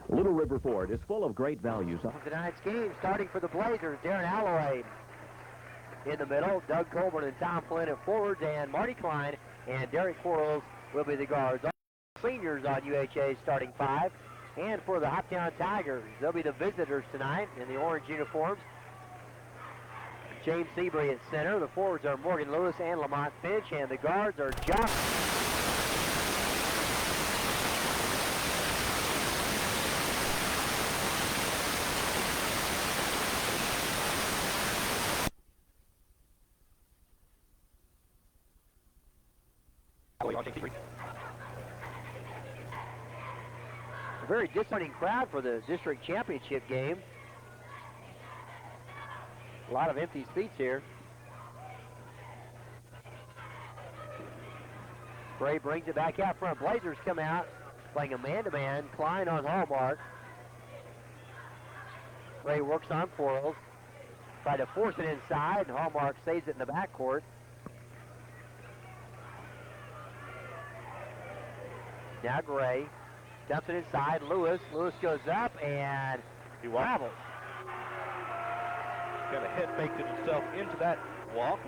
Little River Ford is full of great values. Tonight's game starting for the Blazers, Darren Alloway in the middle, Doug Colburn and Tom Flynn at forwards, and Marty Klein and Derek Quarles will be the guards. All seniors on UHA's starting five. And for the Hoptown Tigers, they'll be the visitors tonight in the orange uniforms. James Seabury at center. The forwards are Morgan Lewis and Lamont Finch, and the guards are Josh. A very disappointing crowd for the district championship game. A lot of empty seats here. Gray brings it back out front. Blazers come out playing a man-to-man. Klein on Hallmark. Gray works on Quarles. Tried to force it inside, and Hallmark saves it in the backcourt. Now Gray dumps it inside. Lewis goes up and he travels. Got a head faked himself into that walk.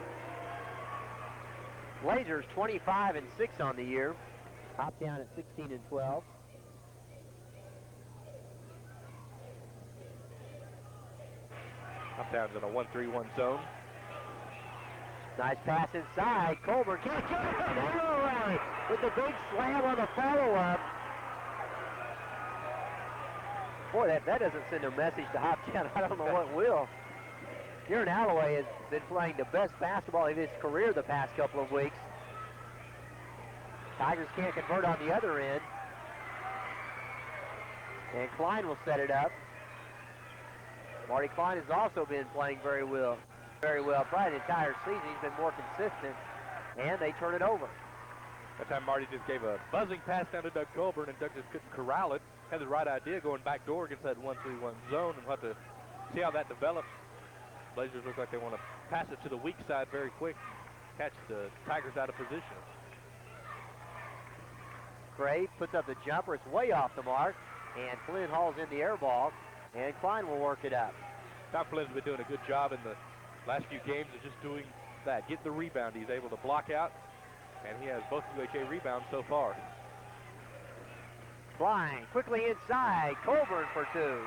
Blazers 25-6 on the year. Hoptown at 16-12. Hoptown's in a 1-3-1 zone. Nice pass inside. Colburn can't get it. Alloway with the big slam on the follow-up. Boy, that doesn't send a message to Hoptown. I don't know what will. Darren Alloway has been playing the best basketball of his career the past couple of weeks. Tigers can't convert on the other end. And Klein will set it up. Marty Klein has also been playing very well. Probably the entire season. He's been more consistent. And they turn it over. That time Marty just gave a buzzing pass down to Doug Colburn, and Doug just couldn't corral it. Had the right idea going back door against that 1-3-1 zone, and we'll have to see how that develops. Blazers look like they want to pass it to the weak side very quick, catch the Tigers out of position. Gray puts up the jumper. It's way off the mark. And Flynn hauls in the air ball. And Klein will work it up. Tom Flynn's been doing a good job in the last few games of just doing that, getting the rebound. He's able to block out, and he has both UHA rebounds so far. Klein quickly inside. Colburn for two.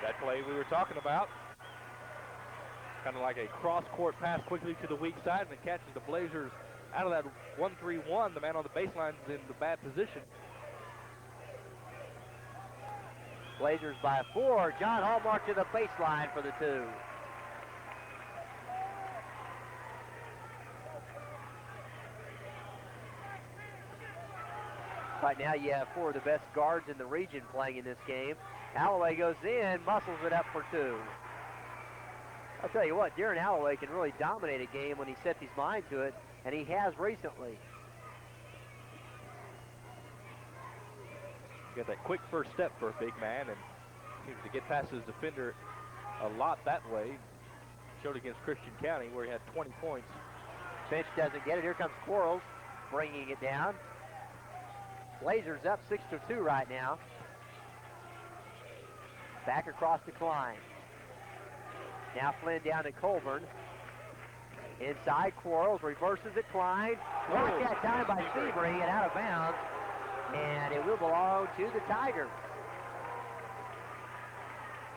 That play we were talking about. Kind of like a cross-court pass quickly to the weak side, and it catches the Blazers out of that 1-3-1. The man on the baseline is in the bad position. Blazers by 4. John Hallmark to the baseline for the two. Right now you have 4 of the best guards in the region playing in this game. Alloway goes in, muscles it up for 2. I'll tell you what, Darren Alloway can really dominate a game when he sets his mind to it, and he has recently. Got that quick first step for a big man, and seems to get past his defender a lot that way. Showed against Christian County where he had 20 points. Finch doesn't get it. Here comes Quarles bringing it down. Blazers up 6-2 right now. Back across to Klein. Now Flynn down to Colburn. Inside Quarles, reverses it. Klein. Blocked that time by Seabury and out of bounds. And it will belong to the Tigers.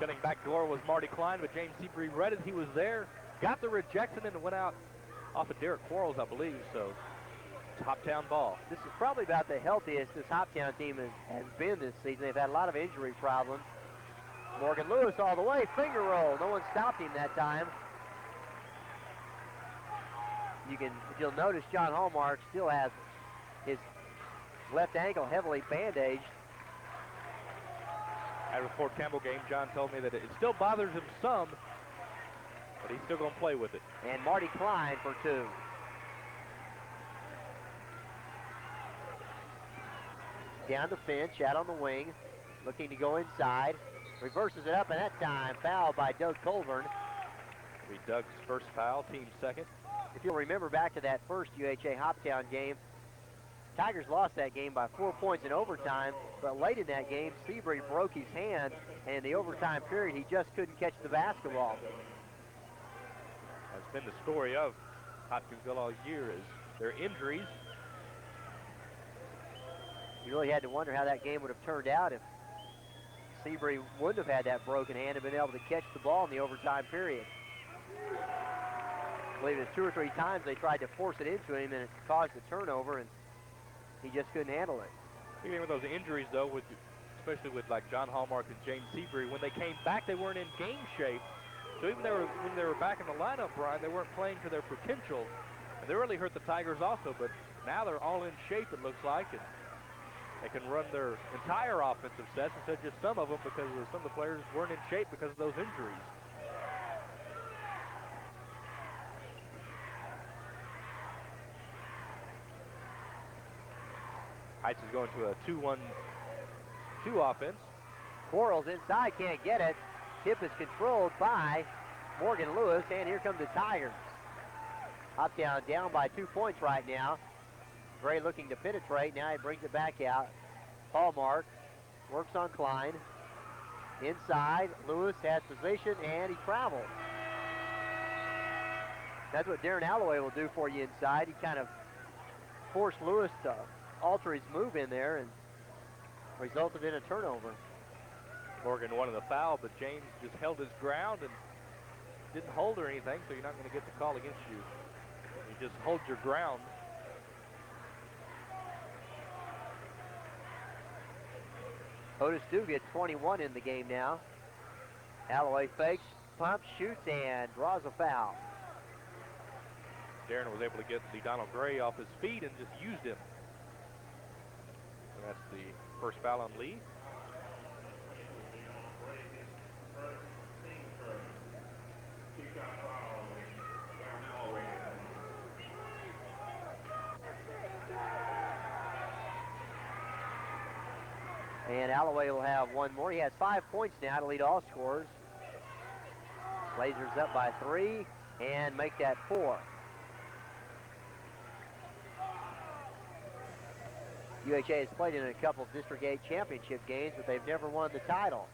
Cutting back door was Marty Klein, but James Seabury read it. He was there, got the rejection, and went out off of Derek Quarles, I believe. So it's Hoptown ball. This is probably about the healthiest this Hoptown team has been this season. They've had a lot of injury problems. Morgan Lewis all the way, finger roll. No one stopped him that time. If you'll notice, John Hallmark still has his left ankle heavily bandaged. At the Fort Campbell game, John told me that it still bothers him some, but he's still going to play with it. And Marty Klein for 2. Down to Finch, out on the wing, looking to go inside. Reverses it up, and that time fouled by Doug Colburn. It'll be Doug's first foul, team second. If you'll remember back to that first UHA Hoptown game, Tigers lost that game by 4 points in overtime, but late in that game, Seabury broke his hand, and in the overtime period, he just couldn't catch the basketball. That's been the story of Hopkinsville all year, is their injuries. You really had to wonder how that game would have turned out if Seabury wouldn't have had that broken hand and been able to catch the ball in the overtime period. I believe it was 2 or 3 times they tried to force it into him, and it caused a turnover, and he just couldn't handle it. Even with those injuries, though, especially with like John Hallmark and James Seabury, when they came back, they weren't in game shape. So even when they were back in the lineup, Brian, they weren't playing to their potential. And they really hurt the Tigers also, but now they're all in shape, it looks like, and they can run their entire offensive sets instead of just some of them, because some of the players weren't in shape because of those injuries. Heights is going to a 2-1-2 offense. Quarles inside, can't get it. Tip is controlled by Morgan Lewis, and here come the Tigers. Hoptown down by 2 points right now. Gray looking to penetrate. Now he brings it back out. Hallmark works on Klein. Inside, Lewis has position, and he travels. That's what Darren Alloway will do for you inside. He kind of forced Lewis to alter his move in there and resulted in a turnover. Morgan wanted the foul, but James just held his ground and didn't hold or anything, so you're not going to get the call against you. You just hold your ground. Otis Dugan, 21 in the game now. Alloway fakes, pumps, shoots, and draws a foul. Darren was able to get the Donald Gray off his feet and just used him. And that's the first foul on Lee. And Alloway will have one more. He has 5 points now to lead all scorers. Blazers up by 3 and make that 4. UHA has played in a couple of District 8 championship games, but they've never won the title.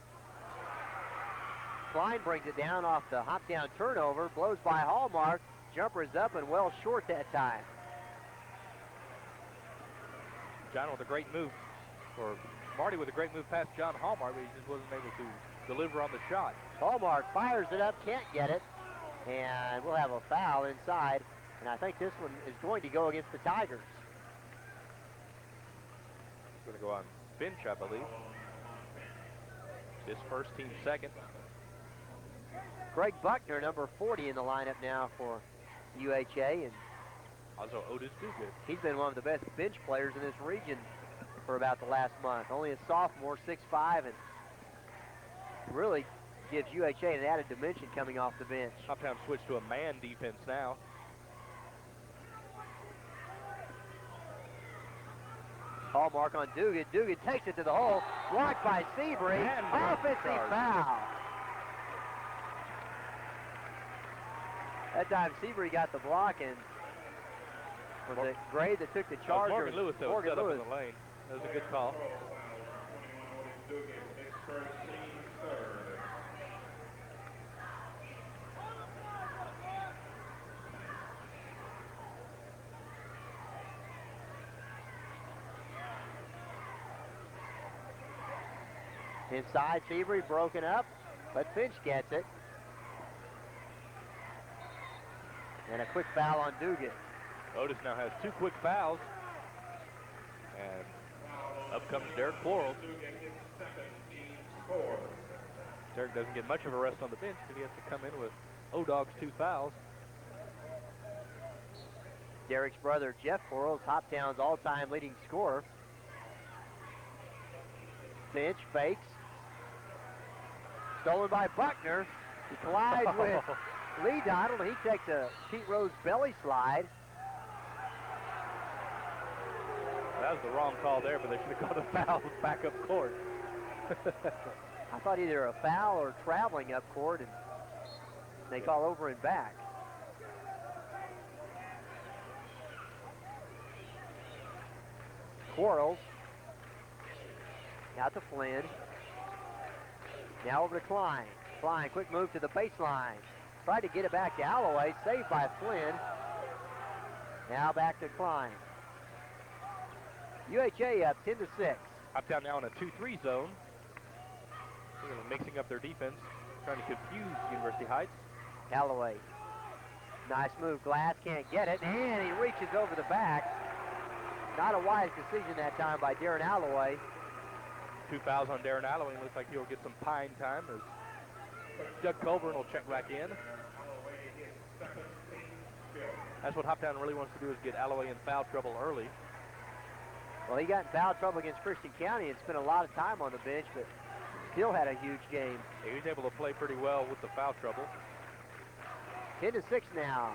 Klein brings it down off the hop-down turnover, blows by Hallmark. Jumper is up and well short that time. John with a great move, or Marty with a great move past John Hallmark, but he just wasn't able to deliver on the shot. Hallmark fires it up, can't get it, and we'll have a foul inside, and I think this one is going to go against the Tigers. Going to go on bench, I believe. This first team second. Greg Buckner, number 40 in the lineup now for UHA, and also Otis Dugan. He's been one of the best bench players in this region for about the last month. Only a sophomore, 6'5", and really gives UHA an added dimension coming off the bench. Hoptown switched to a man defense now. Hallmark on Dugan. Dugan takes it to the hole. Blocked by Seabury. Offensive foul. That time Seabury got the block, and was it Gray that took the charge? Morgan Lewis, though, Morgan set Lewis. up in the lane. That was a good call. Inside, Seabury broken up, but Finch gets it. And a quick foul on Dugan. Otis now has 2 quick fouls. And up comes Derek Quarles. Derek doesn't get much of a rest on the bench because he has to come in with O-Dog's 2 fouls. Derek's brother, Jeff Quarles, Hoptown's all-time leading scorer. Finch fakes. Stolen by Buckner. He collides with Lee Donald. He takes a Pete Rose belly slide. That was the wrong call there, but they should have called a foul with backup court. I thought either a foul or traveling up court, and they call over and back. Quarles. Now to Flynn. Now over to Klein. Klein, quick move to the baseline. Tried to get it back to Alloway. Saved by Flynn. Now back to Klein. UHA up 10-6. Hoptown now in a 2-3 zone. They're mixing up their defense, trying to confuse University Heights. Alloway. Nice move. Glass can't get it, and he reaches over the back. Not a wise decision that time by Darren Alloway. 2 fouls on Darren Alloway. Looks like he'll get some pine time as Doug Colburn will check back in. That's what Hoptown really wants to do, is get Alloway in foul trouble early. Well, he got in foul trouble against Christian County and spent a lot of time on the bench, but still had a huge game. Yeah, he was able to play pretty well with the foul trouble. 10-6 now.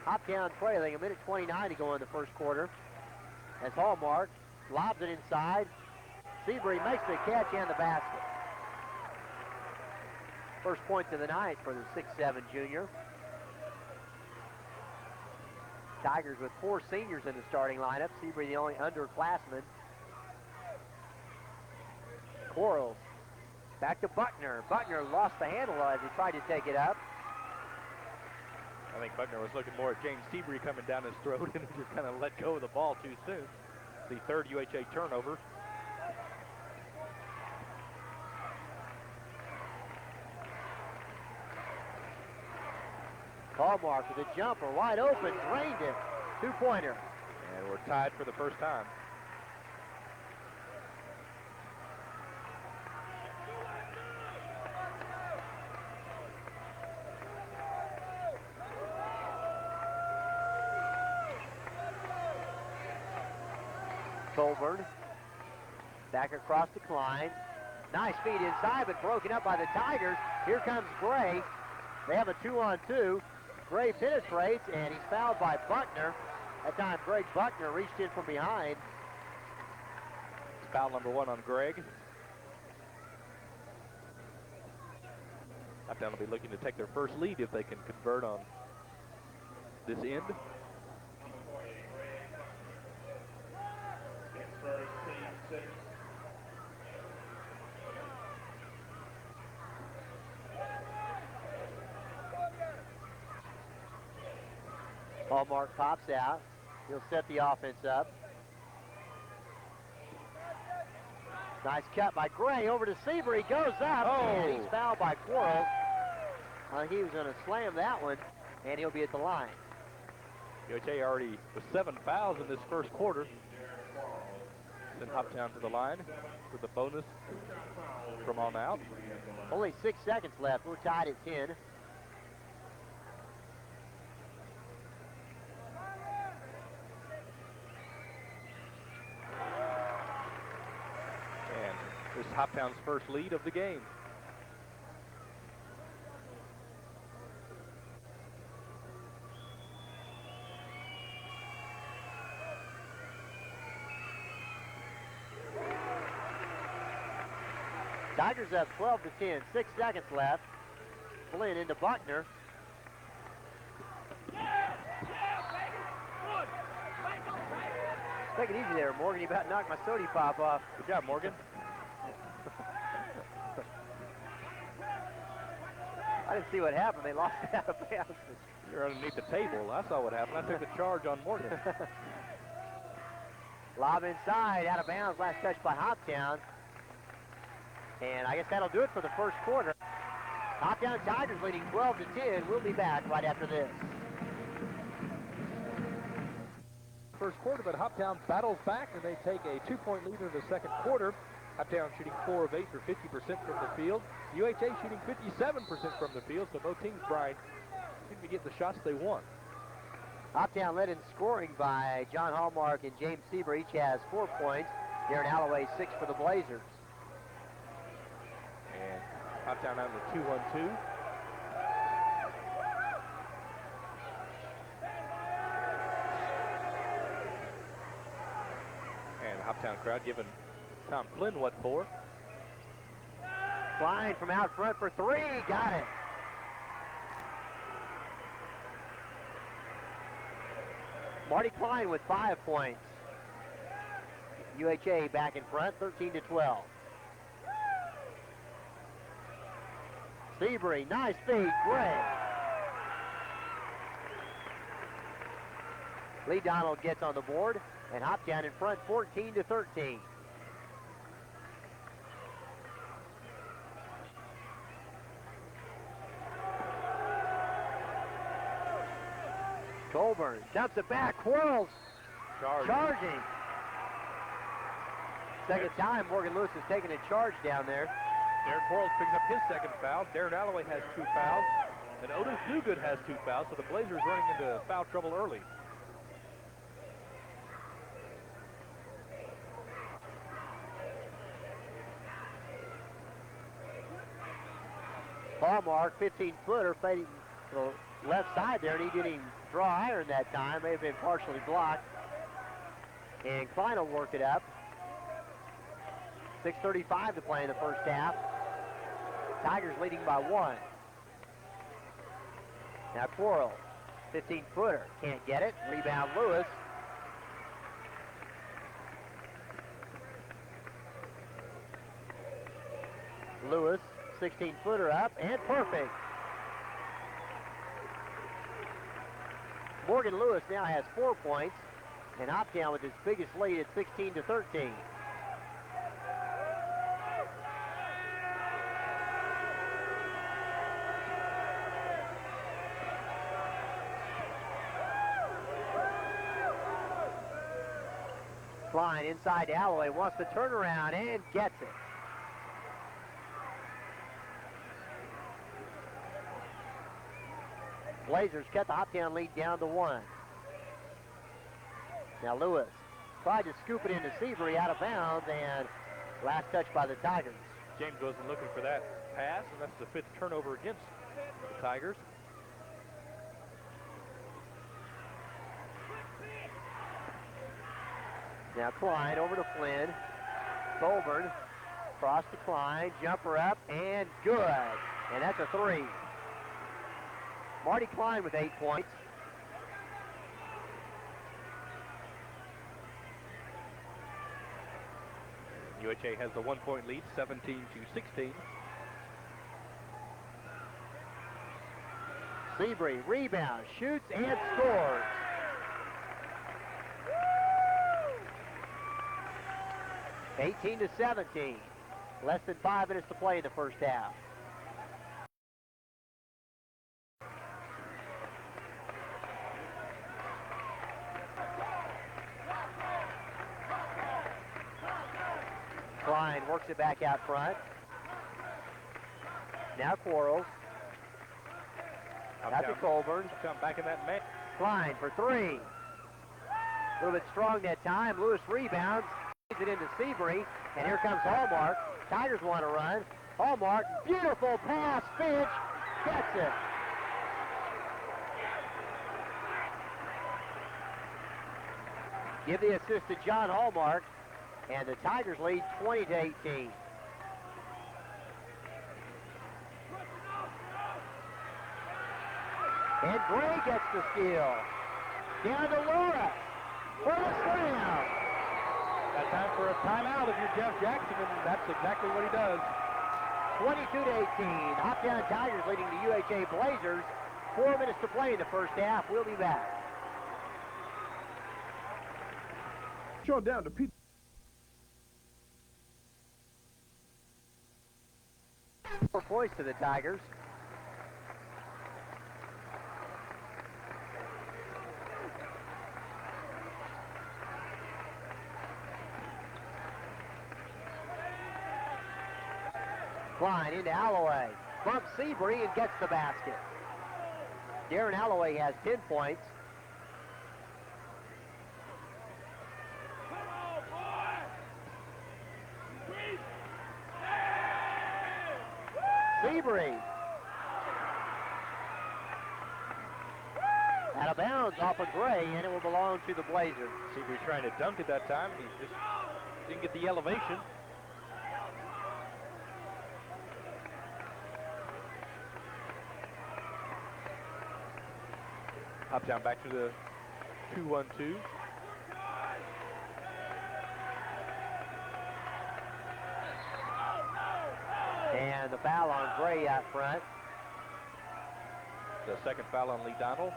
Hoptown trailing, a minute 29 to go in the first quarter. As Hallmark lobs it inside. Seabury makes the catch and the basket. First points of the night for the 6'7" junior. Tigers with 4 seniors in the starting lineup. Seabury the only underclassman. Quarles. Back to Buckner. Buckner lost the handle as he tried to take it up. I think Buckner was looking more at James Seabury coming down his throat and just kind of let go of the ball too soon. The third UHA turnover. Hallmark with a jumper, wide open, drained it. 2-pointer. And we're tied for the first time. Colburn. Back across to Klein. Nice feed inside, but broken up by the Tigers. Here comes Gray. They have a 2-on-2. Gray penetrates, and he's fouled by Buckner. That time, Greg Buckner reached in from behind. It's foul number 1 on Greg. Hoptown will be looking to take their first lead if they can convert on this end. Hallmark pops out. He'll set the offense up. Nice cut by Gray over to Seabury. Goes up, and he's fouled by Quarles. He was going to slam that one, and he'll be at the line. UHA already with 7 fouls in this first quarter. Send Hoptown to the line with the bonus from on out. Only 6 seconds left. We're tied at 10. This is Hoptown's first lead of the game. Tigers up 12-10. 6 seconds left. Flynn into Buckner. Take it easy there, Morgan. You about knocked my sody pop off. Good job, Morgan. I didn't see what happened. They lost it out of bounds. You're underneath the table. I saw what happened. I took the charge on Morgan. Lob inside, out of bounds. Last touch by Hoptown. And I guess that'll do it for the first quarter. Hoptown Tigers leading 12-10. We'll be back right after this. First quarter, but Hoptown battles back, and they take a 2-point lead in the second quarter. Hoptown shooting 4 of 8 for 50% from the field. UHA shooting 57% from the field, so both teams, Brian, seem to get the shots they want. Hoptown led in scoring by John Hallmark and James Seabury. Each has 4 points. Darren Alloway 6 for the Blazers. And Hoptown on the 2-1-2. And Hoptown crowd giving Tom Flynn what for. Klein from out front for 3. Got it. Marty Klein with 5 points. UHA back in front, 13-12. Seabury, nice feed, Gray. Lee Donald gets on the board, and Hoptown in front, 14-13. Colburn dumps it back, whirls, charging. Second time Morgan Lewis has taken a charge down there. Darren Quarles picks up his second foul. Darren Alloway has 2 fouls. And Otis Newgood has 2 fouls, so the Blazers running into foul trouble early. Hallmark, 15-footer, fading to the left side there, and he didn't even draw iron that time. May have been partially blocked. And Klein will work it up. 6:35 to play in the first half. Tigers leading by 1. Now Quarles, 15-footer, can't get it. Rebound Lewis. Lewis, 16-footer up, and perfect. Morgan Lewis now has 4 points, and Hoptown with his biggest lead at 16-13. Klein inside to Alloway, wants the turnaround and gets it. Blazers cut the Hoptown lead down to 1. Now Lewis tried to scoop it into Seabury out of bounds, and last touch by the Tigers. James wasn't looking for that pass, and that's the 5th turnover against the Tigers. Now Klein over to Flynn. Colburn cross to Klein, jumper up, and good. And that's a 3. Marty Klein with 8 points. UHA has the 1-point lead, 17-16. Seabury rebounds, shoots, and scores. Woo! 18-17. Less than 5 minutes to play in the first half. Klein works it back out front. Now Quarles. Out to Colburn. Come back in that man. Klein for 3. A little bit strong that time. Lewis rebounds. Plays it into Seabury. And here comes Hallmark. Tigers want to run. Hallmark. Beautiful pass. Finch gets it. Give the assist to John Hallmark. And the Tigers lead 20-18. And Gray gets the steal. Down to Laura for the slam. Got time for a timeout if you're Jeff Jackson, and that's exactly what he does. 22-18. Hoptown Tigers leading the UHA Blazers. 4 minutes to play in the first half. We'll be back. Show down to Pete. 4 points to the Tigers. Klein into Alloway. Bumps Seabury and gets the basket. Darren Alloway has 10 points. Seabury. Out of bounds off of Gray, and it will belong to the Blazers. Seabury trying to dunk it that time. He just didn't get the elevation. Hoptown back to the 2-1-2. And the foul on Gray out front. The second foul on Lee Donald.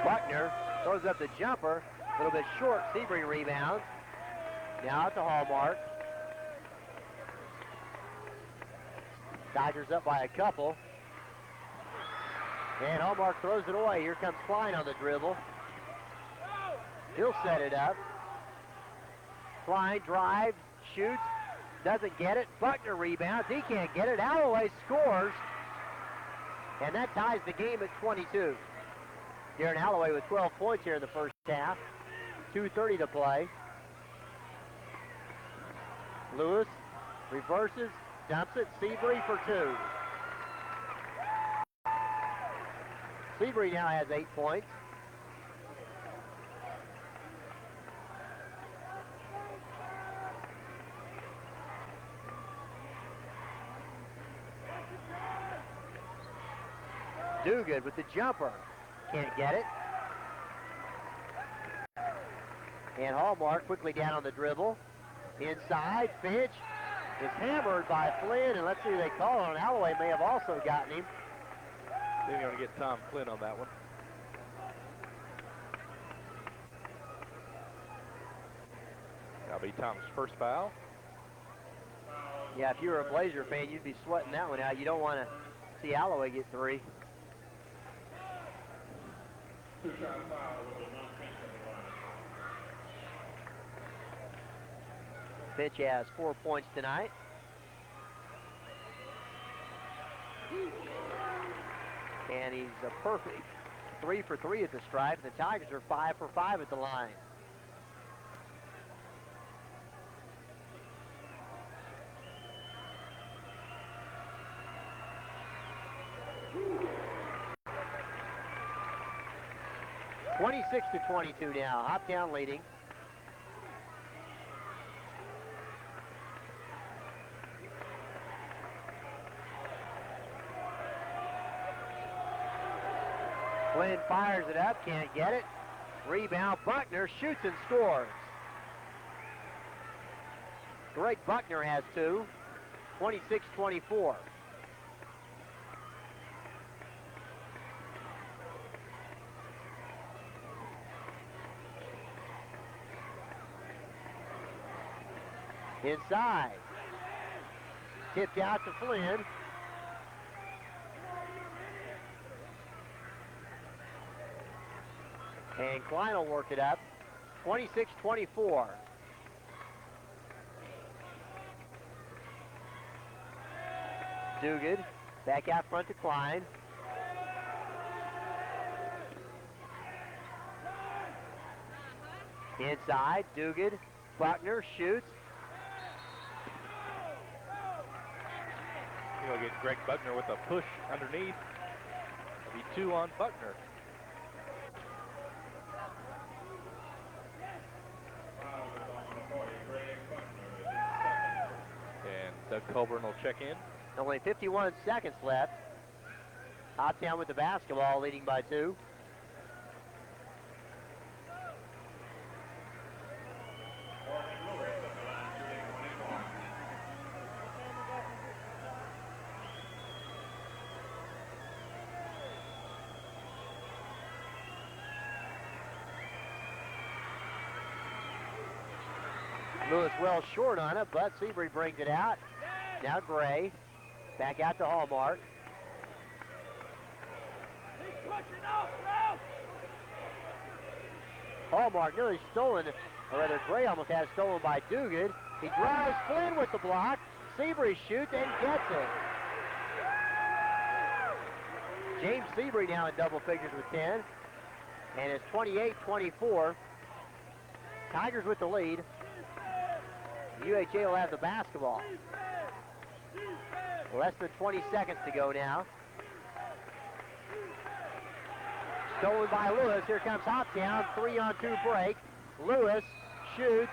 Buckner throws up the jumper, a little bit short. Seabury rebounds. Now at the Hallmark. Tigers up by a couple. And Hallmark throws it away. Here comes Klein on the dribble. He'll set it up. Klein drives, shoots, doesn't get it. Buckner rebounds. He can't get it. Alloway scores. And that ties the game at 22. Darren Alloway with 12 points here in the first half. 2:30 to play. Lewis reverses, dumps it. Seabury for two. Seabury now has 8 points. Dugan with the jumper. Can't get it. And Hallmark quickly down on the dribble. Inside, Finch is hammered by Flynn, and let's see who they call on. Alloway may have also gotten him. They're going to get Tom Flynn on that one. That'll be Tom's first foul. Yeah, if you were a Blazer fan, you'd be sweating that one out. You don't want to see Alloway get three. Finch has 4 points tonight. And he's a perfect 3 for 3 at the stripe. The Tigers are 5 for 5 at the line. (26-22) now. Hoptown leading. Flynn fires it up, can't get it. Rebound, Buckner shoots and scores. Greg Buckner has two. 26-24. Inside. Tipped out to Flynn. And Klein will work it up. 26-24. Dugan back out front to Klein. Inside, Dugan. Buckner shoots. You'll get Greg Buckner with a push underneath. It'll be 2 on Buckner. And Doug Colburn will check in. Only 51 seconds left. Hoptown with the basketball, leading by 2. Lewis well short on it, but Seabury brings it out. Now Gray, back out to Hallmark. Hallmark nearly stolen, or rather Gray almost has stolen by Dugan. He drives Flynn with the block. Seabury shoots and gets it. James Seabury now in double figures with 10. And it's 28-24. Tigers with the lead. UHA will have the basketball. Less than 20 seconds to go now. Stolen by Lewis. Here comes Hoptown. 3-on-2 break. Lewis shoots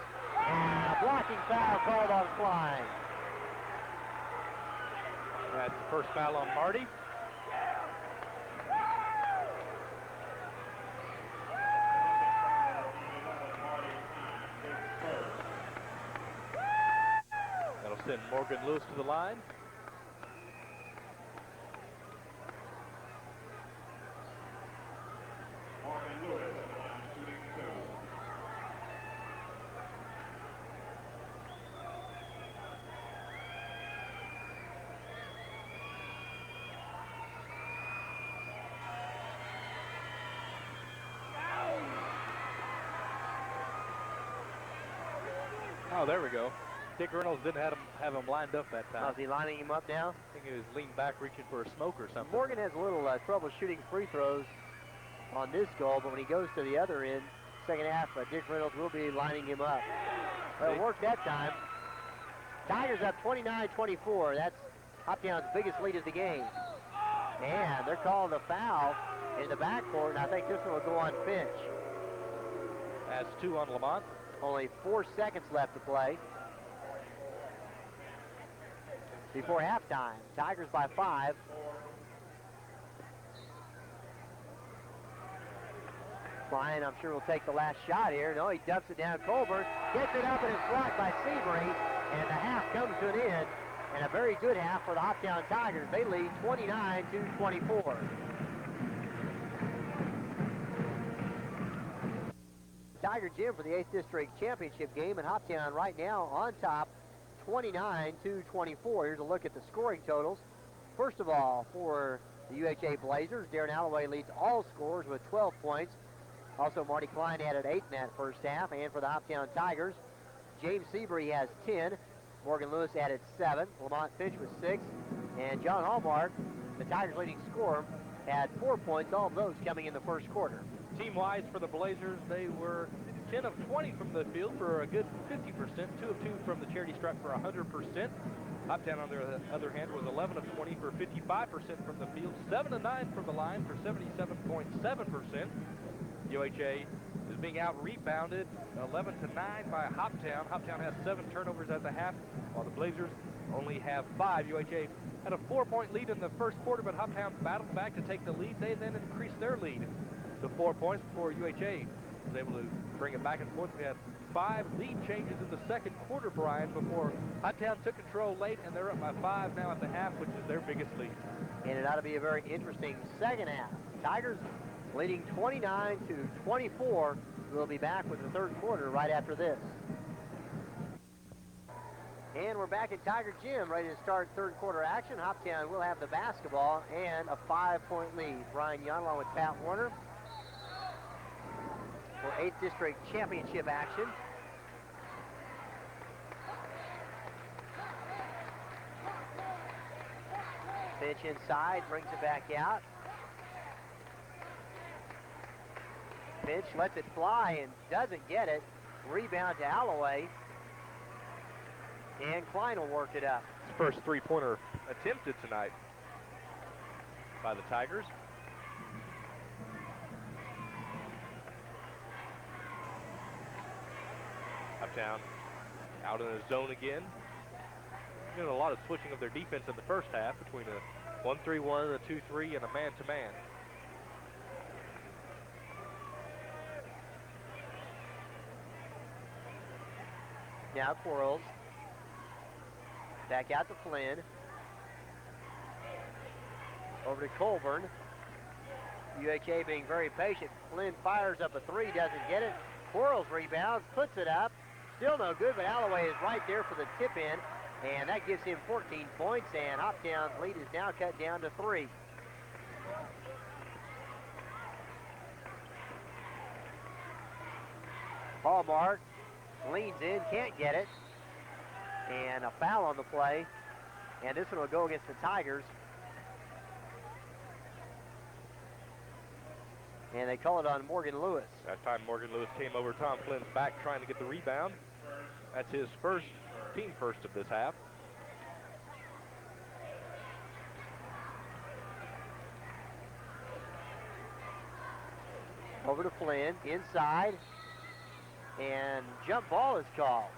blocking foul called on Klein. That's the first foul on Marty. That'll send Morgan Lewis to the line. Oh, there we go. Dick Reynolds didn't have him lined up that time. Is he lining him up now? I think he was leaned back reaching for a smoke or something. Morgan has a little trouble shooting free throws on this goal, but when he goes to the other end, second half, Dick Reynolds will be lining him up. Well, it worked that time. Tigers up 29-24. That's Hoptown's biggest lead of the game. And they're calling a foul in the backcourt, and I think this one will go on Finch. That's 2 on Lamont. Only 4 seconds left to play before halftime. Tigers by 5. Klein, I'm sure, will take the last shot here. No, he dumps it down. Colburn gets it up, and it's blocked by Seabury, and the half comes to an end. And a very good half for the Hoptown Tigers. They lead 29-24. Tiger Gym for the 8th District Championship game, and Hoptown right now on top, 29-24. Here's a look at the scoring totals. First of all, for the UHA Blazers, Darren Alloway leads all scorers with 12 points. Also, Marty Klein added 8 in that first half. And for the Hoptown Tigers, James Seabury has 10. Morgan Lewis added 7. Lamont Finch with 6. And John Hallmark, the Tigers' leading scorer, had 4 points, all of those coming in the first quarter. Team-wise for the Blazers, they were 10 of 20 from the field for a good 50%, 2 of 2 from the charity stripe for 100%. Hoptown, on the other hand, was 11 of 20 for 55% from the field, 7 of 9 from the line for 77.7%. UHA is being out-rebounded 11 to 9 by Hoptown. Hoptown has 7 turnovers at the half, while the Blazers only have 5. UHA had a 4-point lead in the first quarter, but Hoptown battled back to take the lead. They then increased their lead to 4 points before UHA was able to bring it back and forth. We had 5 lead changes in the second quarter, Brian, before Hoptown took control late, and they're up by 5 now at the half, which is their biggest lead. And it ought to be a very interesting second half. Tigers leading 29-24. We'll be back with the third quarter right after this. And we're back at Tiger Gym, ready to start third quarter action. Hoptown will have the basketball and a 5-point lead. Brian Yount along with Pat Warner for 8th District Championship action. Finch inside, brings it back out. Finch lets it fly and doesn't get it. Rebound to Alloway. And Klein will work it up. His first three-pointer attempted tonight by the Tigers. Uptown out in the zone again. Doing a lot of switching of their defense in the first half between a 1-3-1, a 2-3, and a man-to-man. Now Quarles. Back out to Flynn. Over to Colburn. UHA being very patient. Flynn fires up a 3, doesn't get it. Quarles rebounds, puts it up. Still no good, but Alloway is right there for the tip in, and that gives him 14 points, and Hoptown's lead is now cut down to 3. Hallmark leans in, can't get it, and a foul on the play, and this one will go against the Tigers. And they call it on Morgan Lewis. That time Morgan Lewis came over Tom Flynn's back trying to get the rebound. That's his first, team first of this half. Over to Flynn, inside, and jump ball is called.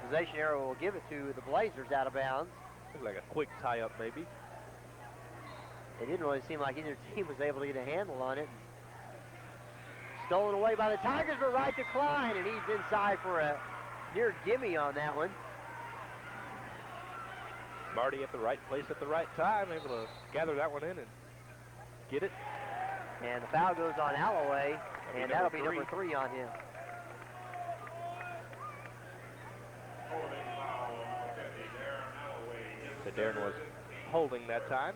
Possession arrow will give it to the Blazers out of bounds. Looks like a quick tie-up, maybe. It didn't really seem like either team was able to get a handle on it. Stolen away by the Tigers, but right to Klein, and he's inside for a near gimme on that one. Marty at the right place at the right time, able to gather that one in and get it. And the foul goes on Alloway, and that'll be number 3 on him. So Darren was holding that time.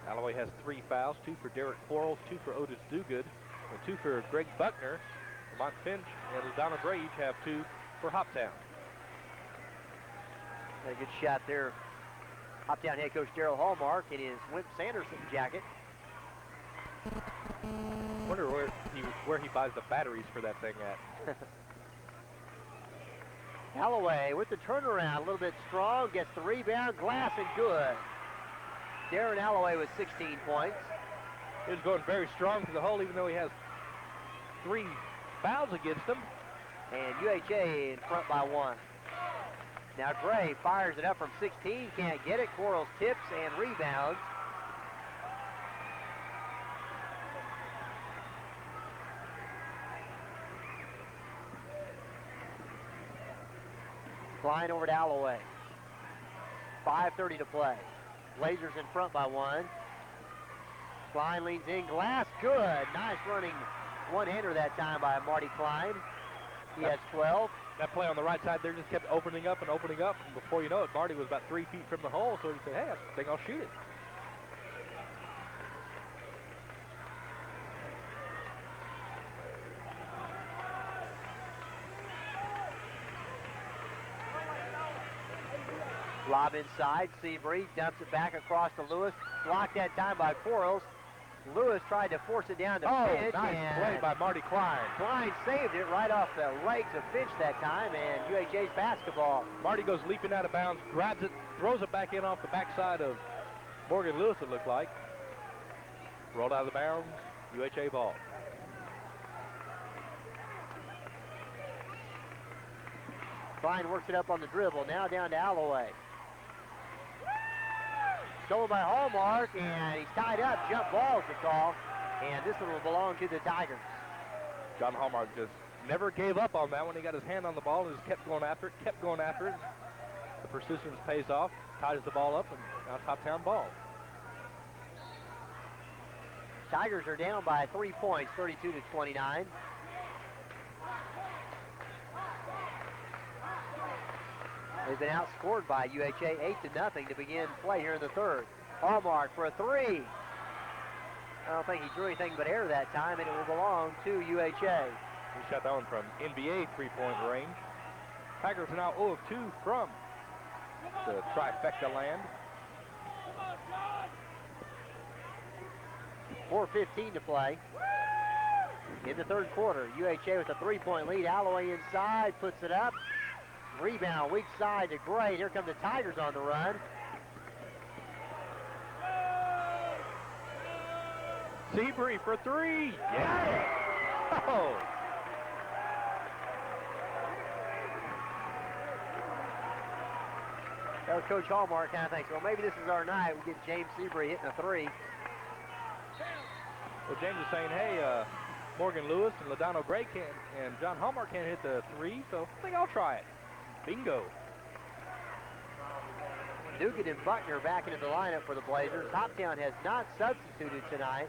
Alloway has 3 fouls, 2 for Derek Quarles, 2 for Otis Duguid, and 2 for Greg Buckner. Lamont Finch and Donna Gray each have 2 for Hoptown. A good shot there. Hoptown head coach Darrell Hallmark in his Wimp Sanderson jacket. Wonder where he buys the batteries for that thing at. Alloway with the turnaround, a little bit strong, gets the rebound, glass and good. Darren Alloway with 16 points. He was going very strong to the hole, even though he has 3 fouls against him. And UHA in front by 1. Now Gray fires it up from 16, can't get it. Quarles tips and rebounds. Klein over to Alloway. 5:30 to play. Blazers in front by 1. Klein leans in, glass, good. Nice running one-hander that time by Marty Klein. He has 12. That play on the right side there just kept opening up, and before you know it, Marty was about 3 feet from the hole, so he said, hey, I think I'll shoot it. Lob inside, Seabury dumps it back across to Lewis. Blocked that time by Quarles. Lewis tried to force it down to Finch. Nice play by Marty Klein. Klein saved it right off the legs of Finch that time, and UHA's basketball. Marty goes leaping out of bounds, grabs it, throws it back in off the backside of Morgan Lewis, it looked like. Rolled out of the bounds, UHA ball. Klein works it up on the dribble, now down to Alloway. Stolen by Hallmark, and he's tied up. Jump ball's the call, and this one will belong to the Tigers. John Hallmark just never gave up on that one. He got his hand on the ball and just kept going after it. The persistence pays off, ties the ball up, and now top town ball. Tigers are down by 3 points, 32 to 29. They've been outscored by UHA 8-0 to begin play here in the third. Hallmark for a 3. I don't think he drew anything but air that time, and it will belong to UHA. He shot that one from NBA three-point range. Tigers are now 0 of 2 from the trifecta land. 4:15 to play in the third quarter. UHA with a 3-point lead. Alloway inside, puts it up. Rebound, weak side to Gray. Here come the Tigers on the run. Seabury for 3. Yeah. Oh. That was Coach Hallmark kind of thinks, well, maybe this is our night. We get James Seabury hitting a 3. Well, James is saying, hey, Morgan Lewis and LaDonna Gray and John Hallmark can't hit the 3, so I think I'll try it. Bingo. Dugan and Buckner back into the lineup for the Blazers. Hoptown has not substituted tonight.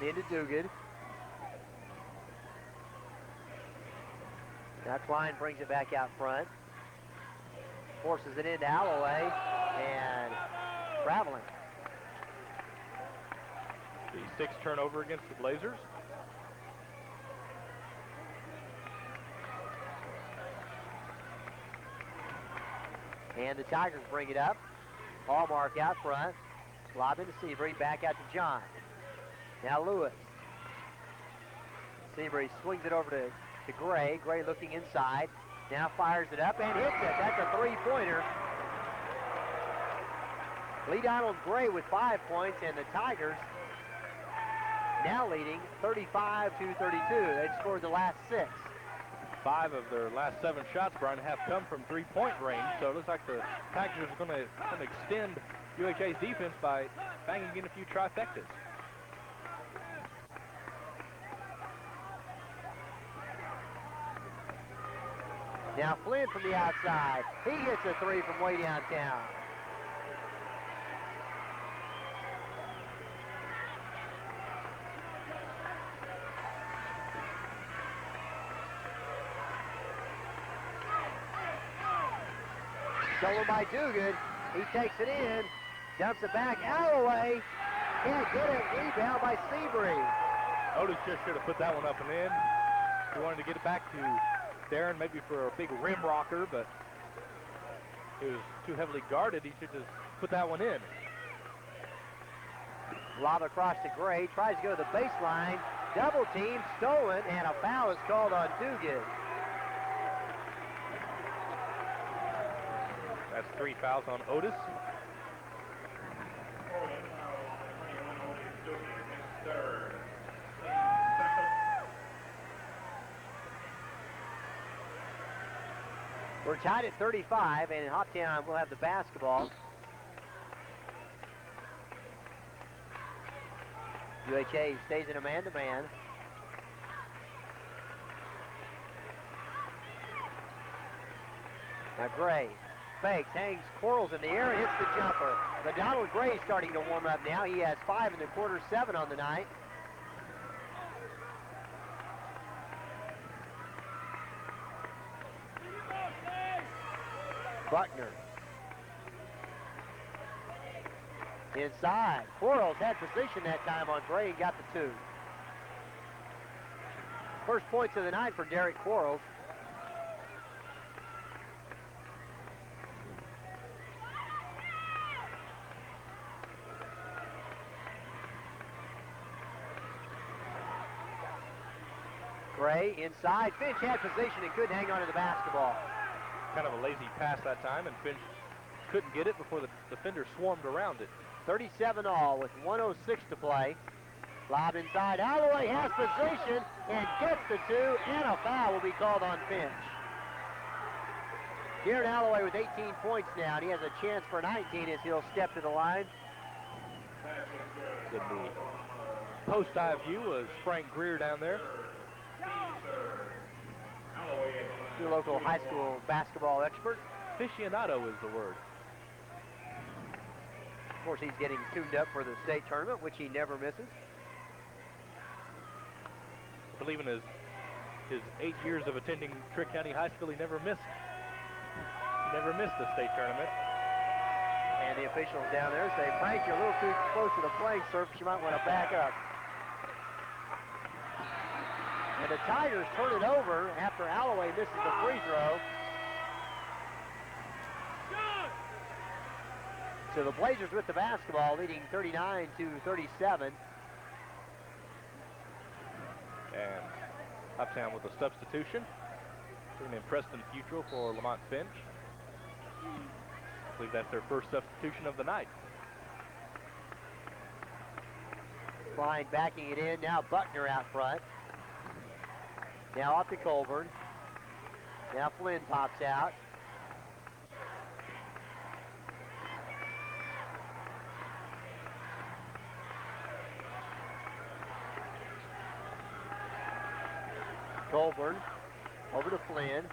Into Dugan. Now Klein brings it back out front. Forces it into Alloway and traveling. The 6th turnover against the Blazers. And the Tigers bring it up. Hallmark out front. Lob into Seabury, back out to John. Now Lewis. Seabury swings it over to Gray. Gray looking inside. Now fires it up and hits it. That's a 3-pointer. Lee Donald Gray with 5 points, and the Tigers now leading 35-32. They've scored the last 6. 5 of their last 7 shots, Brian, have come from three-point range, so it looks like the Tigers are going to extend UHA's defense by banging in a few trifectas. Now Flynn from the outside. He hits a 3 from way downtown. Stolen by Dugan. He takes it in, dumps it back. Alloway can't get it. Rebound by Seabury. Otis just should have put that one up and in. He wanted to get it back to Darren, maybe for a big rim rocker, but he was too heavily guarded. He should just put that one in. Lob across to Gray. Tries to go to the baseline. Double team, stolen, and a foul is called on Dugan. That's 3 fouls on Otis. We're tied at 35, and in Hoptown we'll have the basketball. UHA stays in a man-to-man. Now Gray fakes, hangs Quarles in the air, and hits the jumper. The Donald Gray starting to warm up now. He has 5 in the quarter, 7 on the night. Buckner. Inside. Quarles had position that time on Gray and got the 2. First points of the night for Derek Quarles. Gray inside. Finch had position and couldn't hang on to the basketball. Kind of a lazy pass that time, and Finch couldn't get it before the defender swarmed around it. 37 all with 1:06 to play. Lob inside. Alloway has position and gets the 2, and a foul will be called on Finch. Darren Alloway with 18 points now, and he has a chance for 19 as he'll step to the line. In the post-eye view was Frank Greer down there. Your local high school basketball expert. Aficionado is the word. Of course, he's getting tuned up for the state tournament, which he never misses. I believe in his 8 years of attending Trick County High School, he never missed the state tournament. And the officials down there say, Frank, you're a little too close to the playing surface. You might want to back up. And the Tigers turn it over after Alloway misses the free throw. So the Blazers with the basketball, leading 39-37. And Uptown with a substitution. Bringing in Preston Futrell for Lamont Finch. I believe that's their first substitution of the night. Klein backing it in. Now Buckner out front. Now off to Colburn. Now Flynn pops out. Colburn over to Flynn.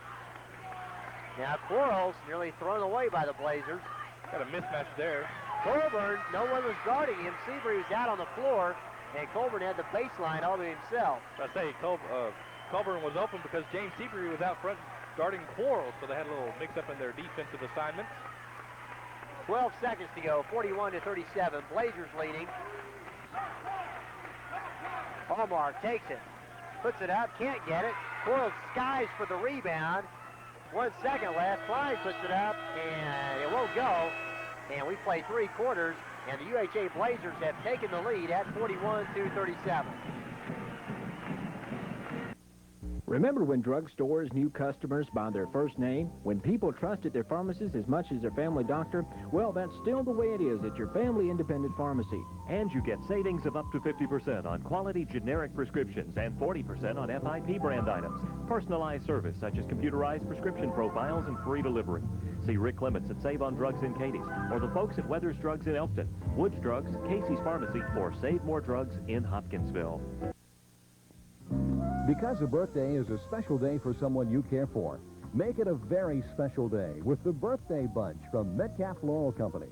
Now Quarles nearly thrown away by the Blazers. Got a mismatch there. Colburn, no one was guarding him. Seabury was out on the floor, and Colburn had the baseline all to himself. I say Colburn was open because James Seabury was out front guarding Quarles, so they had a little mix-up in their defensive assignments. 12 seconds to go, 41-37. Blazers leading. Hallmark takes it, puts it up, can't get it. Quarles skies for the rebound. 1 second left. Klein puts it up, and it won't go. And we play 3 quarters, and the UHA Blazers have taken the lead at 41-37. Remember when drugstores knew customers by their first name? When people trusted their pharmacist as much as their family doctor? Well, that's still the way it is at your family independent pharmacy. And you get savings of up to 50% on quality generic prescriptions and 40% on FIP brand items. Personalized service such as computerized prescription profiles and free delivery. See Rick Clements at Save on Drugs in Cadiz, or the folks at Weathers Drugs in Elkton, Woods Drugs, Casey's Pharmacy, or Save More Drugs in Hopkinsville. Because a birthday is a special day for someone you care for, make it a very special day with the Birthday Bunch from Metcalf Floral Company.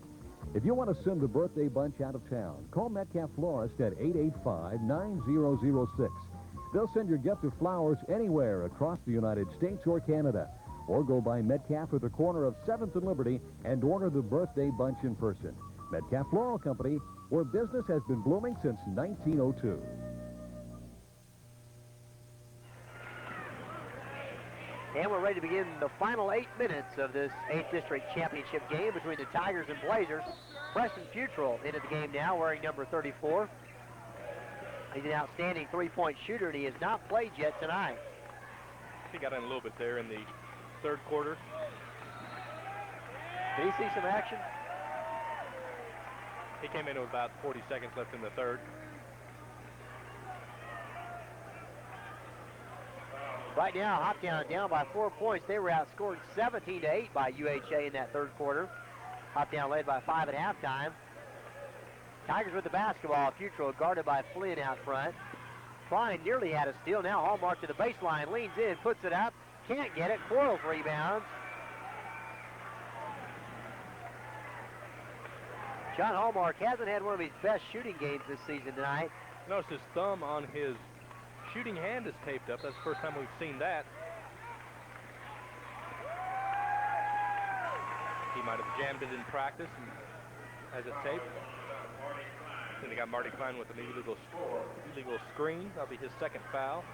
If you want to send the Birthday Bunch out of town, call Metcalf Florist at 885-9006. They'll send your gift of flowers anywhere across the United States or Canada. Or go by Metcalf at the corner of 7th and Liberty and order the Birthday Bunch in person. Metcalf Floral Company, where business has been blooming since 1902. And we're ready to begin the final 8 minutes of this 8th District Championship game between the Tigers and Blazers. Preston Futrell into the game now, wearing number 34. He's an outstanding three-point shooter, and he has not played yet tonight. He got in a little bit there in the third quarter. Did he see some action? He came in with about 40 seconds left in the third. Right now, Hoptown down by 4 points. They were outscored 17-8 by UHA in that third quarter. Hoptown led by 5 at halftime. Tigers with the basketball. Futrell guarded by Flynn out front. Klein nearly had a steal. Now Hallmark to the baseline. Leans in, puts it up. Can't get it. Quarles rebounds. John Hallmark hasn't had one of his best shooting games this season tonight. Notice his thumb on his shooting hand is taped up. That's the first time we've seen that. He might have jammed it in practice and has it taped. Then they got Marty Klein with an illegal screen. That'll be his second foul.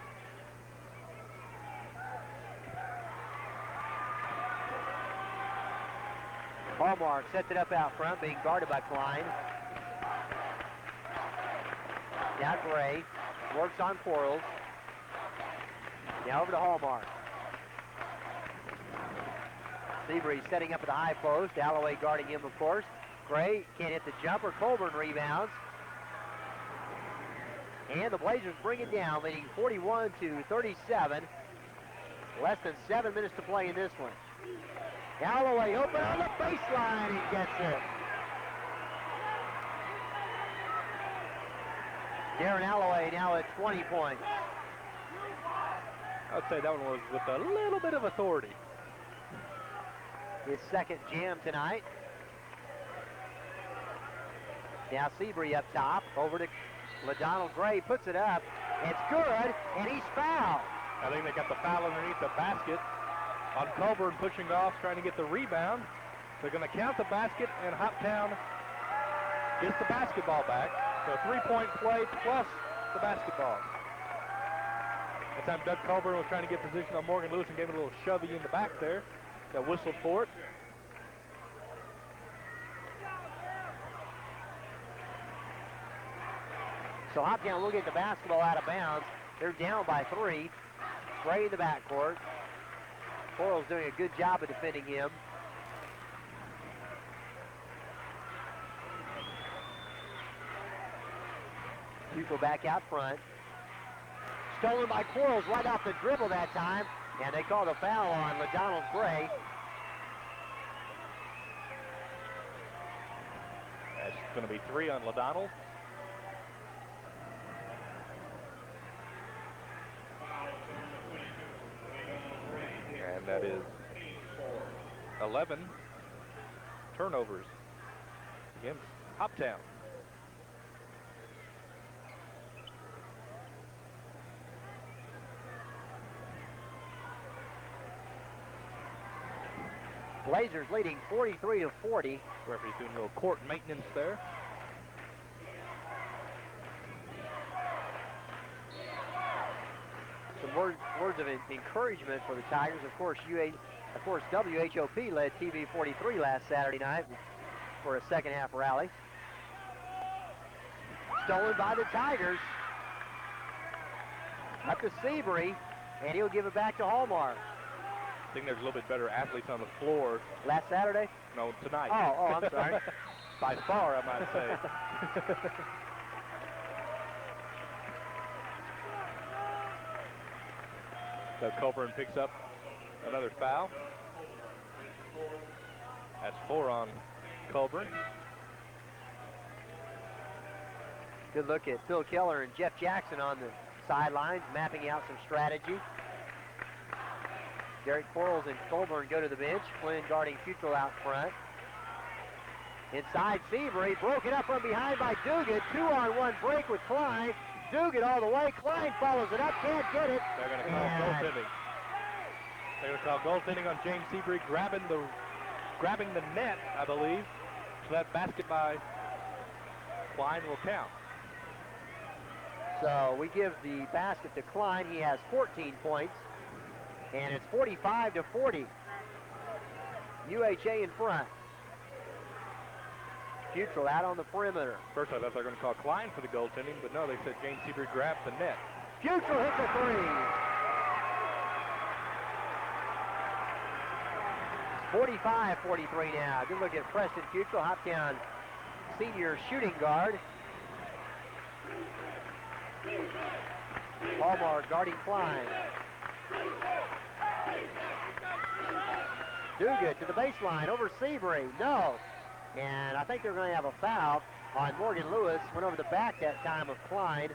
Hallmark sets it up out front, being guarded by Klein. Now Gray works on Quarles. Now over to Hallmark. Seabury setting up at the high post. Alloway guarding him, of course. Gray can't hit the jumper. Colburn rebounds. And the Blazers bring it down, leading 41-37. Less than 7 minutes to play in this one. Alloway open on the baseline. He gets it. Darren Alloway now at 20 points. I'd say that one was with a little bit of authority. His second jam tonight. Now Seabury up top, over to LaDonald Gray, puts it up. It's good, and he's fouled. I think they got the foul underneath the basket on Colburn, pushing off, trying to get the rebound. They're going to count the basket, and Hoptown gets the basketball back. So a three-point play plus the basketball. That time Doug Colburn was trying to get position on Morgan Lewis and gave it a little shovey in the back there. Got whistled for it. So Hoptown will get the basketball out of bounds. They're down by 3. Gray in the backcourt. Quarles doing a good job of defending him. People back out front. Stolen by Quarles right off the dribble that time. And they call the foul on LaDonald Gray. That's going to be 3 on LaDonald. And that is 11 turnovers against Hoptown. Blazers leading 43-40. Referee's doing a little court maintenance there. Some words of encouragement for the Tigers. Of course, WHOP led TV 43 last Saturday night for a second half rally. Stolen by the Tigers. Up to Seabury. and he'll give it back to Hallmark. I think there's a little bit better athletes on the floor. Last Saturday? No, tonight. Oh, I'm sorry. By far, I might say. So Colburn picks up another foul. That's 4 on Colburn. Good look at Phil Keller and Jeff Jackson on the sidelines, mapping out some strategy. Derek Quarles and Colburn go to the bench. Flynn guarding Futrell out front. Inside Seabury, broken up from behind by Dugan. 2-on-1 break with Klein. Dugan all the way. Klein follows it up, can't get it. They're going to call goaltending. They're going to call goaltending on James Seabury, grabbing the net, I believe. So that basket by Klein will count. So we give the basket to Klein. He has 14 points, and it's 45-40. UHA in front. Futrell out on the perimeter. First, I thought they were going to call Klein for the goaltending, but no, they said James Seabury grabbed the net. Futrell hits a three. 45-43 now. Good look at Preston Futrell, Hoptown senior shooting guard. Hallmark guarding Klein. Dugan to the baseline over Seabury. No. And I think they're going to have a foul on Morgan Lewis. Went over the back that time of Klein.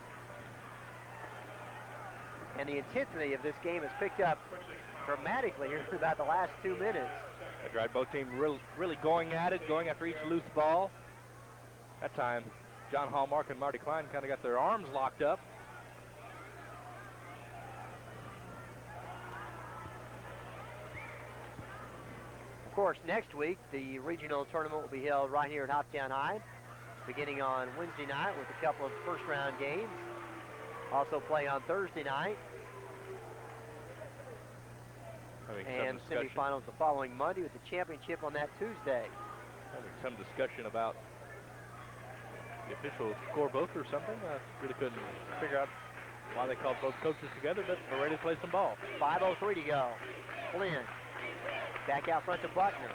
And the intensity of this game has picked up dramatically here for about the last 2 minutes. That's right, both teams really going at it, going after each loose ball. That time, John Hallmark and Marty Klein kind of got their arms locked up. Of course, next week, the regional tournament will be held right here at Hoptown High, beginning on Wednesday night with a couple of first-round games. Also play on Thursday night. And semifinals the following Monday with the championship on that Tuesday. Having some discussion about the official scorebook or something. I really couldn't figure out why they called both coaches together, but we're ready to play some ball. 5:03 to go. Flynn back out front to Buckner.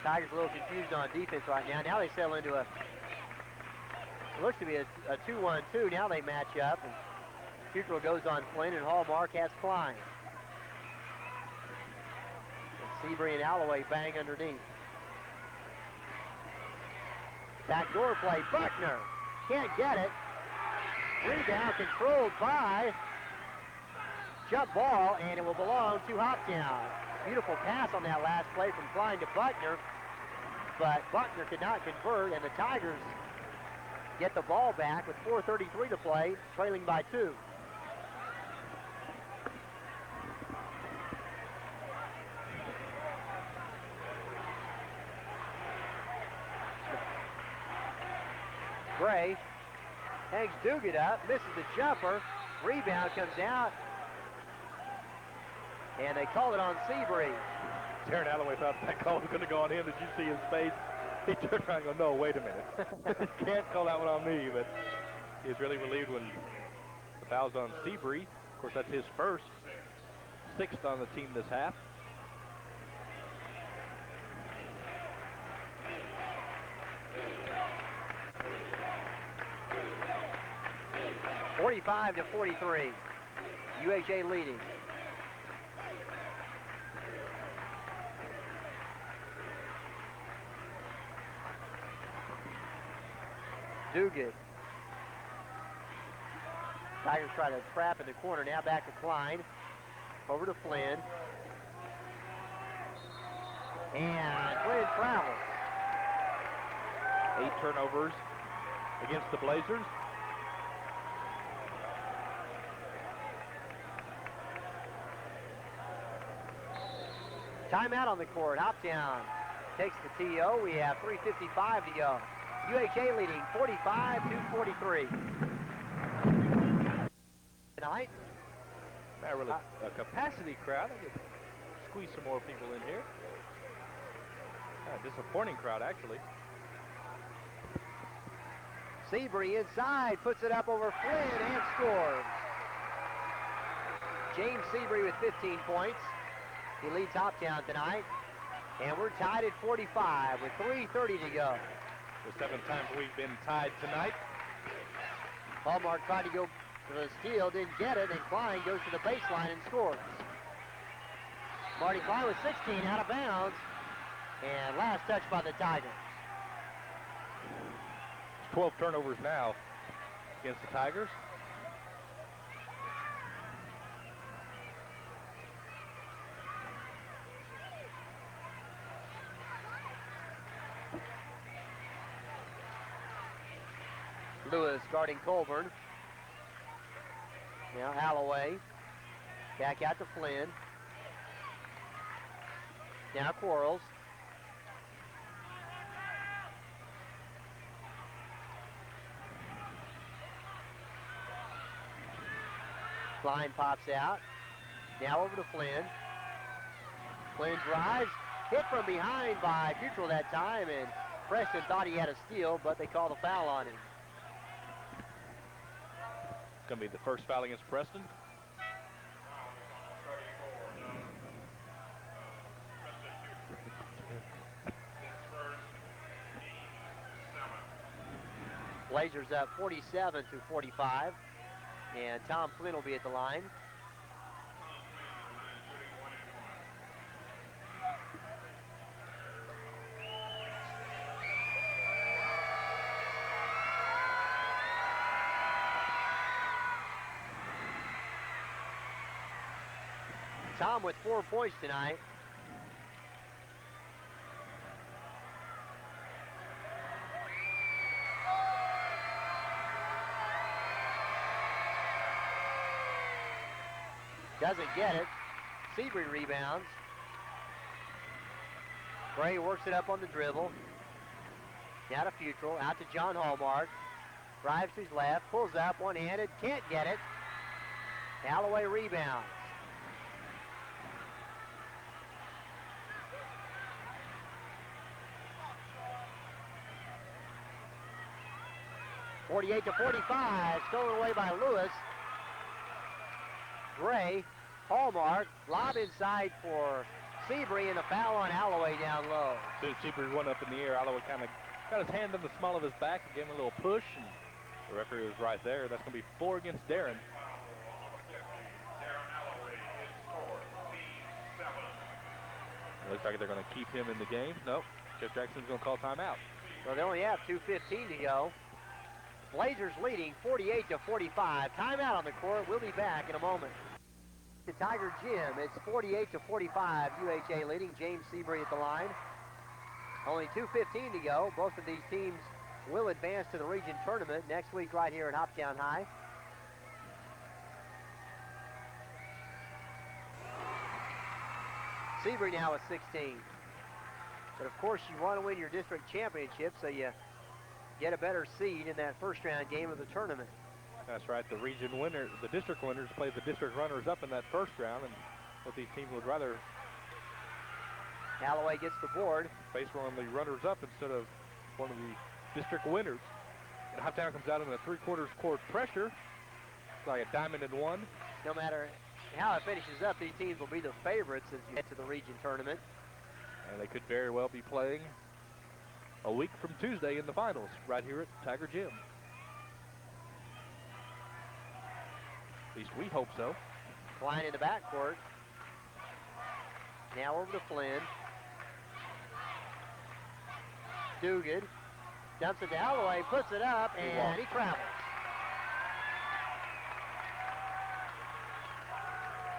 Tigers a little confused on defense right now. Now they settle into it looks to be a 2-1-2. Now they match up, and Futrell goes on Flynn, and Hallmark has Klein. And Seabury and Alloway bang underneath. Backdoor play, Buckner can't get it. Rebound controlled by jump ball, and it will belong to Hoptown. Beautiful pass on that last play from Klein to Buckner, but Buckner could not convert, and the Tigers get the ball back with 4:33 to play, trailing by 2. Gray hangs Dugan up, misses the jumper, rebound comes out, and they call it on Seabury. Darren Alloway thought that call was going to go on him. Did you see his face? He turned around and go, no, wait a minute. Can't call that one on me, but he's really relieved when the foul's on Seabury. Of course, that's his first, 6th on the team this half. (45-43). UHA leading. Dugan. Tigers try to trap in the corner. Now back to Klein. Over to Flynn. And Flynn travels. 8 turnovers against the Blazers. Timeout on the court. Hoptown takes the TO. We have 3:55 to go. UHA leading 45-43. Tonight. Not really a capacity crowd. I could squeeze some more people in here. Disappointing crowd, actually. Seabury inside, puts it up over Flynn and scores. James Seabury with 15 points. He leads Hoptown tonight. And we're tied at 45 with 3:30 to go. The 7th time we've been tied tonight. Hallmark tried to go for the steal, didn't get it, and Klein goes to the baseline and scores. Marty Klein with 16 out of bounds. And last touch by the Tigers. 12 turnovers now against the Tigers. Lewis guarding Colburn. Now Alloway. Back out to Flynn. Now Quarles. Klein pops out. Now over to Flynn. Flynn drives. Hit from behind by Futrell that time, and Preston thought he had a steal, but they called a foul on him. Going to be the first foul against Preston. Blazers up 47 to 45, and Tom Flynn will be at the line. Tom with 4 points tonight. Doesn't get it. Seabury rebounds. Bray works it up on the dribble. Now to Futrell, out to John Hallmark. Drives to his left, pulls up one-handed, can't get it. Alloway rebounds. (48 to 45), stolen away by Lewis. Gray, Hallmark, lob inside for Seabury, and a foul on Alloway down low. As soon as Seabury went up in the air, Alloway kind of got his hand on the small of his back and gave him a little push, and the referee was right there. That's going to be 4 against Darren. It looks like they're going to keep him in the game. Nope, Jeff Jackson's going to call timeout. Well, they only have 2:15 to go. Blazers leading 48 to 45. Timeout on the court. We'll be back in a moment. The Tiger Gym, it's 48 to 45. UHA leading. James Seabury at the line. Only 2:15 to go. Both of these teams will advance to the region tournament next week right here at Hoptown High. Seabury now with 16. But of course you want to win your district championship, so you get a better seed in that first round game of the tournament. That's right. The region winner, the district winners play the district runners up in that first round, and what these teams would rather Alloway gets the board. face one of the runners up instead of one of the district winners. And Hoptown comes out in a 3/4 court pressure. It's like a diamond in one. No matter how it finishes up, these teams will be the favorites as you get to the region tournament. And they could very well be playing a week from Tuesday in the finals right here at Tiger Gym. At least we hope so. Klein in the backcourt. Now over to Flynn. Dugan dumps it to Alloway, puts it up, and he travels.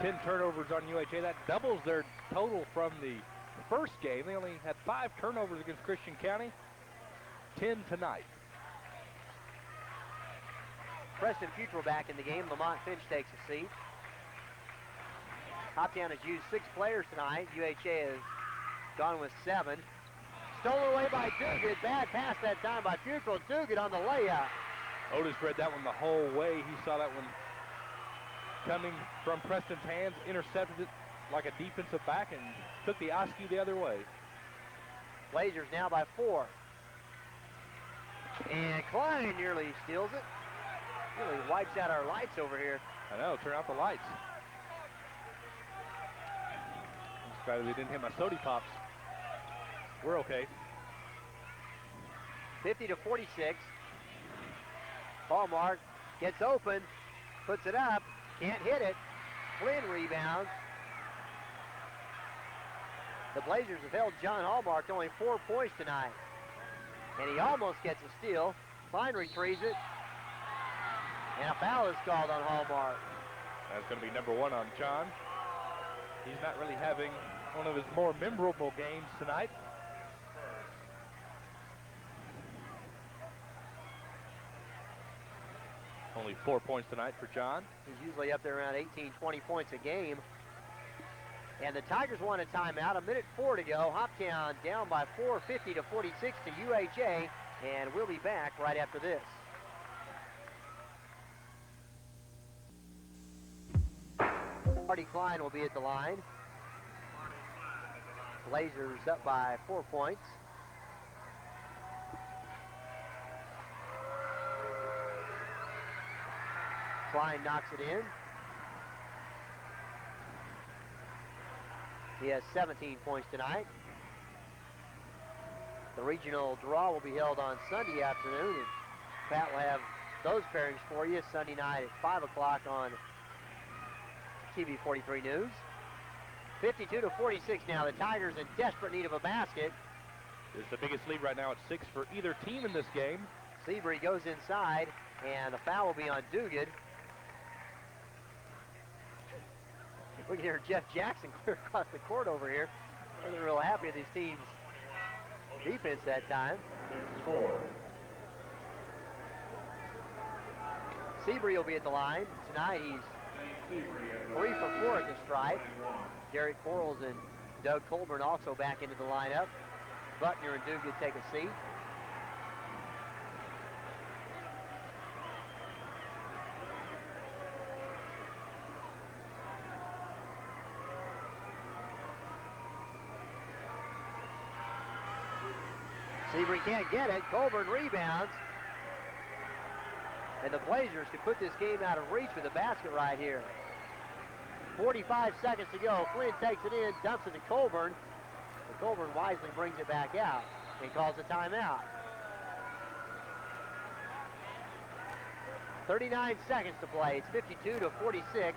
10 turnovers on UHA. That doubles their total from the first game. They only had 5 turnovers against Christian County. 10 tonight. Preston Futrell back in the game. Lamont Finch takes a seat. Hoptown has used 6 players tonight. UHA has gone with 7. Stolen away by Dugan. Bad pass that time by Futrell. Dugan on the layup. Otis read that one the whole way. He saw that one coming from Preston's hands, intercepted it like a defensive back, and took the Oscar the other way. Blazers now by 4. And Klein nearly steals it. Really wipes out our lights over here. I know, turn out the lights. Glad they didn't hit my sody pops. We're okay. 50-46. Hallmark gets open, puts it up, can't hit it. Flynn rebounds. The Blazers have held John Hallmark to only 4 points tonight. And he almost gets a steal. Klein retrieves it. And a foul is called on Hallmark. That's going to be number 1 on John. He's not really having one of his more memorable games tonight. Only 4 points tonight for John. He's usually up there around 18, 20 points a game. And the Tigers want a timeout. 1:04 to go. Hoptown down by 4, 50-46 to UHA. And we'll be back right after this. Marty Klein will be at the line. Blazers up by 4 points. Klein knocks it in. He has 17 points tonight. The regional draw will be held on Sunday afternoon, and Pat will have those pairings for you Sunday night at 5 o'clock on TV 43 News. 52-46 now. The Tigers in desperate need of a basket. It's the biggest lead right now at 6 for either team in this game. Seabury goes inside, and the foul will be on Duguid. We can hear Jeff Jackson clear across the court over here. Wasn't real happy with his team's defense that time. Seabury will be at the line. Tonight he's 3 for 4 at the stripe. Derek Quarles and Doug Colburn also back into the lineup. Buckner and Duguid take a seat. Seabury can't get it. Colburn rebounds. And the Blazers could put this game out of reach with a basket right here. 45 seconds to go. Flynn takes it in, dumps it to Colburn. But Colburn wisely brings it back out and calls a timeout. 39 seconds to play. It's 52-46.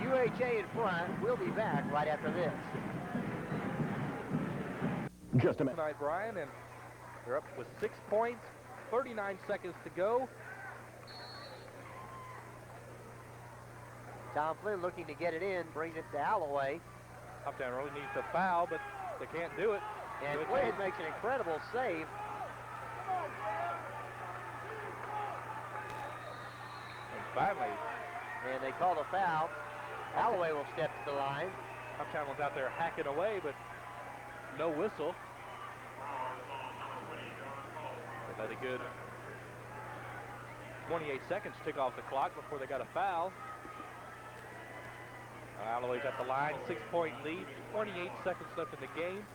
UHA in front. We'll be back right after this. Just a minute. Tonight, Brian, and they're up with 6 points. 39 seconds to go. Tom Flynn looking to get it in, brings it to Alloway. Hoptown really needs to foul, but they can't do it. And Flynn makes an incredible save. And finally, And they call the foul. Alloway will step to the line. Hoptown was out there hacking away, but no whistle. They let a good 28 seconds tick off the clock before they got a foul. Alloway's at the line, 6-point lead, 28 seconds left in the game.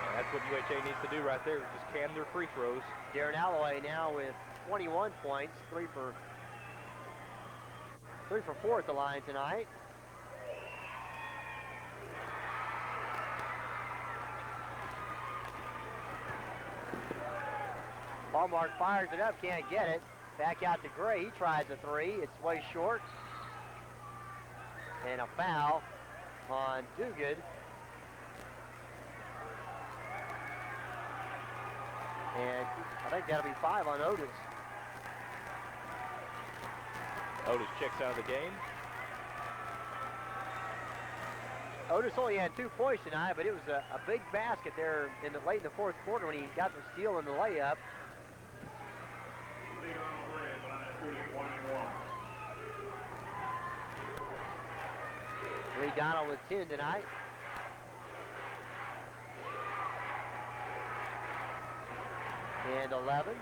And that's what UHA needs to do right there, just can their free throws. Darren Alloway now with 21 points, 3 for 4 at the line tonight. Hallmark fires it up, can't get it. Back out to Gray, he tries a 3, it's way short. And a foul on Duguid. And I think that'll be 5 on Otis. Otis checks out of the game. Otis only had 2 points tonight, but it was a big basket there late in the 4th quarter when he got the steal and the layup. Lee Donald with 10 tonight. And 11.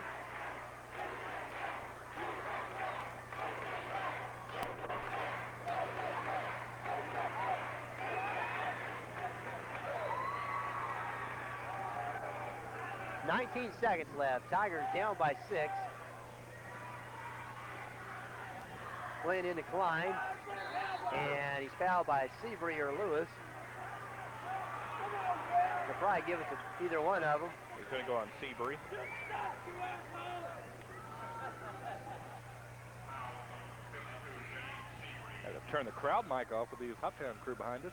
...19 seconds left. Tigers down by 6. Flynn into Klein. And he's fouled by Seabury or Lewis. They'll probably give it to either one of them. He's going to go on Seabury. Had to turn the crowd mic off with the Hoptown crew behind us.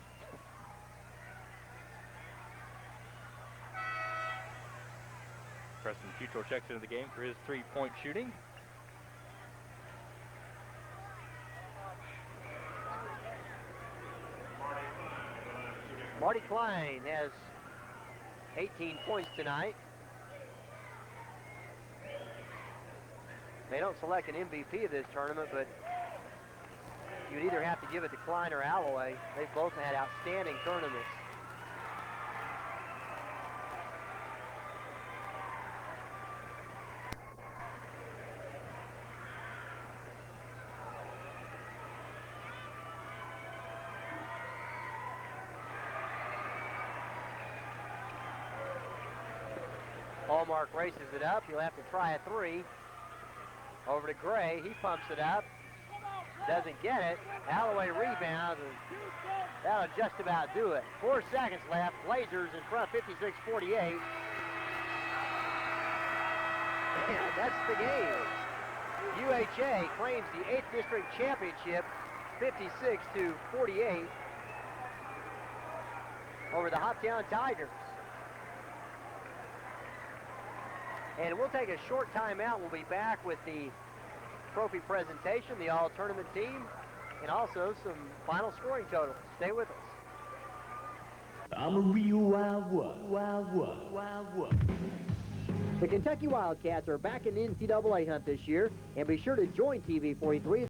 Preston Futrell checks into the game for his three-point shooting. Marty Klein has 18 points tonight. They don't select an MVP of this tournament, but you'd either have to give it to Klein or Alloway. They've both had outstanding tournaments. Hallmark races it up. He'll have to try a three. Over to Gray. He pumps it up. Doesn't get it. Alloway rebounds, and that'll just about do it. 4 seconds left. Blazers in front, 56-48. And that's the game. UHA claims the 8th District Championship, 56-48 over the Hoptown Tigers. And we'll take a short timeout. We'll be back with the trophy presentation, the all-tournament team, and also some final scoring totals. Stay with us. I'm a real wild one. The Kentucky Wildcats are back in the NCAA hunt this year, and be sure to join TV 43.